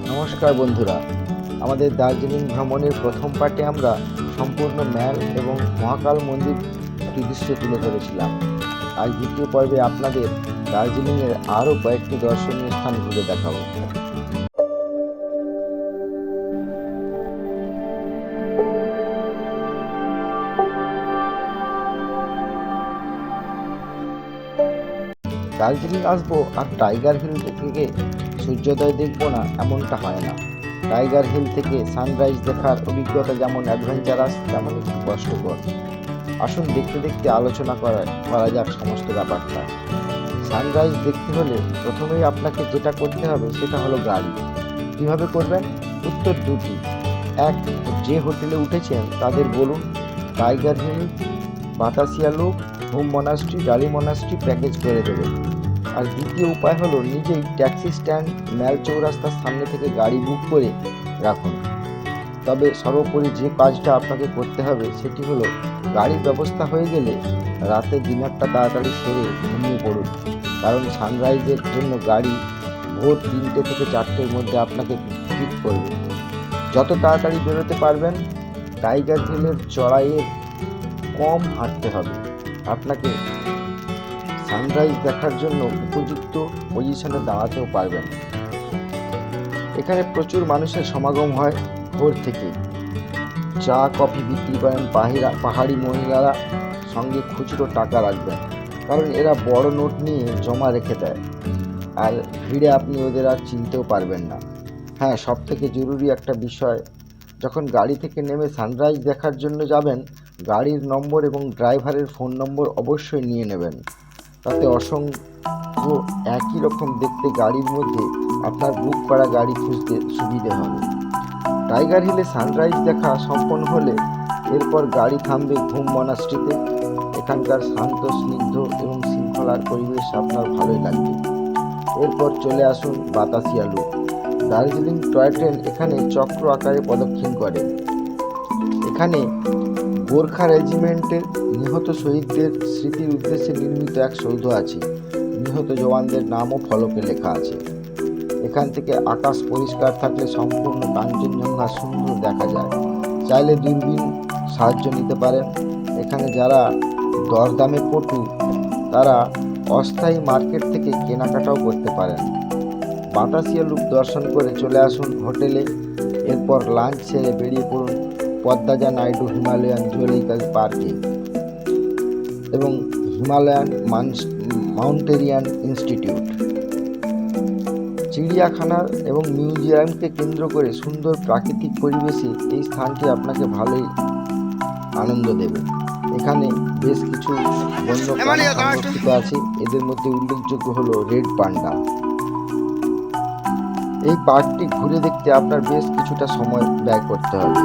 নমস্কার বন্ধুরা, আমাদের দার্জিলিং ভ্রমণের প্রথম পার্টে আমরা সম্পূর্ণ ম্যাল এবং মহাকাল মন্দির দৃশ্য তুলে ধরেছিলাম। আজ দ্বিতীয় পর্বে আপনাদের দার্জিলিংয়ের আরও কয়েকটি দর্শনীয় স্থান ঘুরে দেখাবো। দার্জিলিং আসবো আর টাইগার হিল থেকে সূর্যোদয় দেখবো না, এমনটা হয় না। টাইগার হিল থেকে সানরাইজ দেখার অভিজ্ঞতা যেমন অ্যাডভেঞ্চারাস তেমন একটু কষ্টকর। আসুন দেখতে দেখতে আলোচনা করা যাক সমস্ত ব্যাপারটা। সানরাইজ দেখতে হলে প্রথমেই আপনাকে যেটা করতে হবে সেটা হলো গাড়ি। কীভাবে করবেন? উত্তর দুটি। এক, যে হোটেলে উঠেছেন তাদের বলুন টাইগার হিল, বাতাসিয়া লুপ, হোম মনাস্ট্রি, ডালি মনাস্ট্রি প্যাকেজ করে দেবেন। আর দ্বিতীয় উপায় হলো নিজেই ট্যাক্সি স্ট্যান্ড ম্যাল চৌরাস্তার সামনে থেকে গাড়ি বুক করে রাখুন। তবে সর্বোপরি যে কাজটা আপনাকে করতে হবে সেটি হলো গাড়ির ব্যবস্থা হয়ে গেলে রাতে ডিনারটা তাড়াতাড়ি সেরে ঘুমিয়ে পড়ুন, কারণ সানরাইজের জন্য গাড়ি ভোর 3টে থেকে 4টের মধ্যে আপনাকে পিক করবে। যত তাড়াতাড়ি বেরোতে পারবেন। টাইগার হিলের চড়াইয়ের কম হাঁটতে হবে। আপনাকে সানরাইজ দেখার জন্য উপযুক্ত পজিশনে দাঁড়াতেও পারবেন। এখানে প্রচুর মানুষের সমাগম হয় ভোর থেকে। চা কফি বিক্রি করেন পাহাড়ি মহিলারা, সঙ্গে খুচরো টাকা রাখবেন, কারণ এরা বড় নোট নিয়ে জমা রেখে দেয়, আর ভিড়ে আপনি ওদের আর চিনতেও পারবেন না। হ্যাঁ, সব থেকে জরুরি একটা বিষয়, যখন গাড়ি থেকে নেমে সানরাইজ দেখার জন্য যাবেন, গাড়ির নম্বর এবং ড্রাইভারের ফোন নম্বর অবশ্যই নিয়ে নেবেন। তাতে অসংখ্য একই রকম দেখতে গাড়ির মধ্যে আপনার বুক করা গাড়ি খুঁজতে সুবিধে হবে। টাইগার হিলে সানরাইজ দেখা সম্পন্ন হলে এরপর গাড়ি থামবে হোম মনাস্ট্রিতে। এখানকার শান্ত, স্নিগ্ধ এবং শৃঙ্খলার পরিবেশ আপনার ভালোই লাগবে। এরপর চলে আসুন Batasia loop. Darjeeling toy train এখানে চক্র আকারে প্রদক্ষিণ করে। এখানে গোর্খা রেজিমেন্টের নিহত শহীদদের স্মৃতির উদ্দেশ্যে নির্মিত এক সৌধ আছে। নিহত জওয়ানদের নামও ফলকে লেখা আছে। এখান থেকে আকাশ পরিষ্কার থাকলে সম্পূর্ণ কাঞ্চনজঙ্ঘা সুন্দর দেখা যায়। চাইলে দূরবীন সাহায্য নিতে পারেন। এখানে যারা দরদামে পটু তারা অস্থায়ী মার্কেট থেকে কেনাকাটাও করতে পারেন। বাতাসিয়া লুপ দর্শন করে চলে আসুন হোটেলে। এরপর লাঞ্চ সেরে বেরিয়ে পড়ুন পদ্মাজা নাইডু হিমালয়ান জুলজিক্যাল পার্কে এবং হিমালয়ান মাউন্টেরিয়ান ইনস্টিটিউট। চিড়িয়াখানা এবং মিউজিয়ামকে কেন্দ্র করে সুন্দর প্রাকৃতিক পরিবেশে এই স্থানটি আপনাকে ভালোই আনন্দ দেবে। এখানে বেশ কিছু বন্য প্রাণী সংরক্ষিত আছে। এদের মধ্যে উল্লেখযোগ্য হলো রেড পান্ডা। এই পার্কটি ঘুরে দেখতে আপনার বেশ কিছুটা সময় ব্যয় করতে হবে।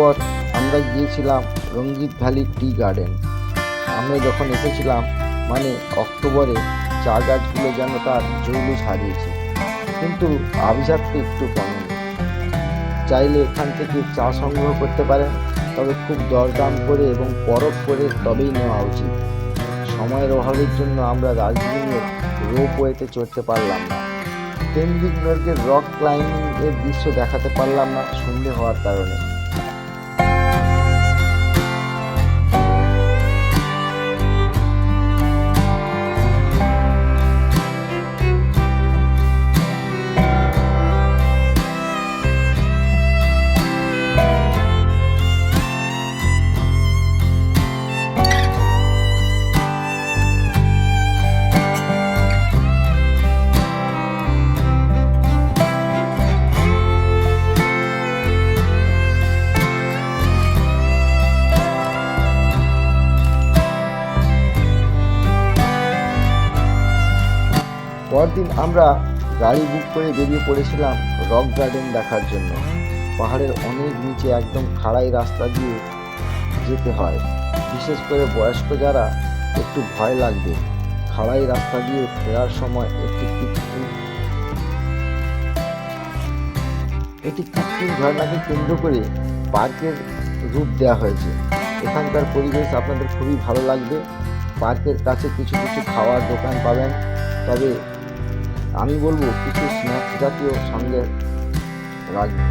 এরপর আমরা গিয়েছিলাম রঞ্জিত ভ্যালি টি গার্ডেন। আমরা যখন এসেছিলাম মানে অক্টোবরে, চা গাছগুলো যেন তার জৌলুস হারিয়েছে, কিন্তু আভিজাত্য একটু কমেনি। চাইলে এখান থেকে চা সংগ্রহ করতে পারেন, তবে খুব দরদাম করে এবং পরখ করে তবেই নেওয়া উচিত। সময়ের অভাবের জন্য আমরা দার্জিলিংয়ের রোপওয়েতে চড়তে পারলাম না। তেনজিং নর্গের রক ক্লাইম্বিং এর দৃশ্য দেখাতে পারলাম না সন্ধে হওয়ার কারণে। পরদিন আমরা গাড়ি বুক করে বেরিয়ে পড়েছিলাম রক গার্ডেন দেখার জন্য। পাহাড়ের অনেক নিচে একদম খাড়াই রাস্তা দিয়ে যেতে হয়, বিশেষ করে বয়স্ক যারা একটু ভয় লাগবে। খাড়াই রাস্তা দিয়ে ফেরার সময় এটি কৃত্রিম ঝর্ণাকে কেন্দ্র করে পার্কের রূপ দেওয়া হয়েছে। এখানকার পরিবেশ আপনাদের খুবই ভালো লাগবে। পার্কের কাছে কিছু কিছু খাওয়ার দোকান পাবেন, তবে আমি বলবো কিছু স্ন্যাক্স জাতীয় সঙ্গে রাখবেন।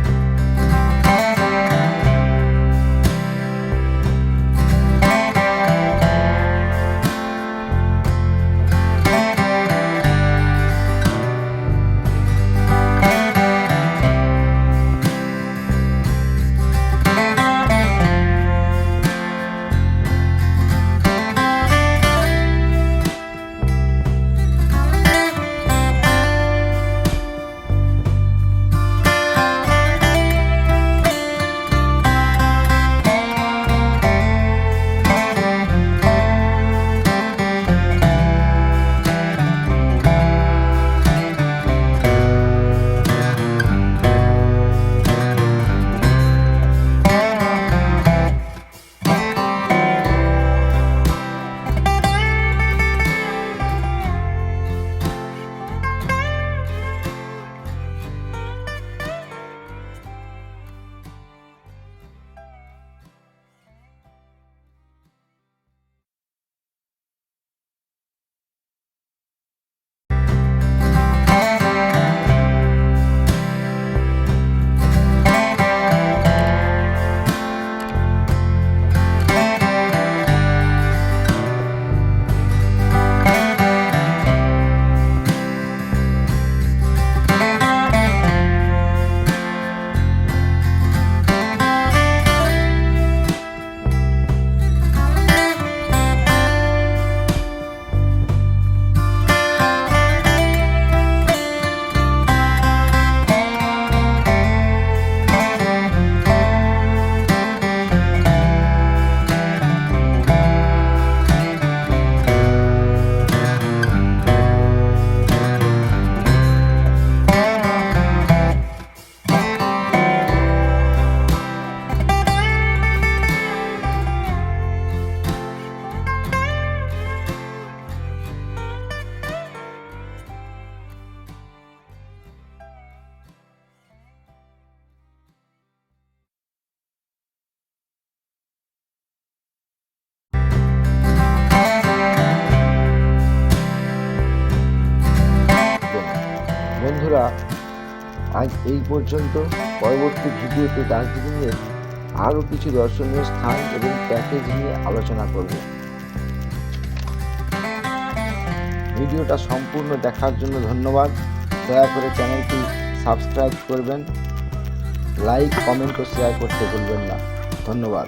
বন্ধুরা, আজ এই পর্যন্ত। পরবর্তী ভিডিওতে দার্জিলিংয়ের আরও কিছু দর্শনীয় স্থান এবং প্যাকেজ নিয়ে আলোচনা করব। ভিডিওটা সম্পূর্ণ দেখার জন্য ধন্যবাদ। দয়া করে চ্যানেলটি সাবস্ক্রাইব করবেন, লাইক, কমেন্ট ও শেয়ার করতে ভুলবেন না। ধন্যবাদ।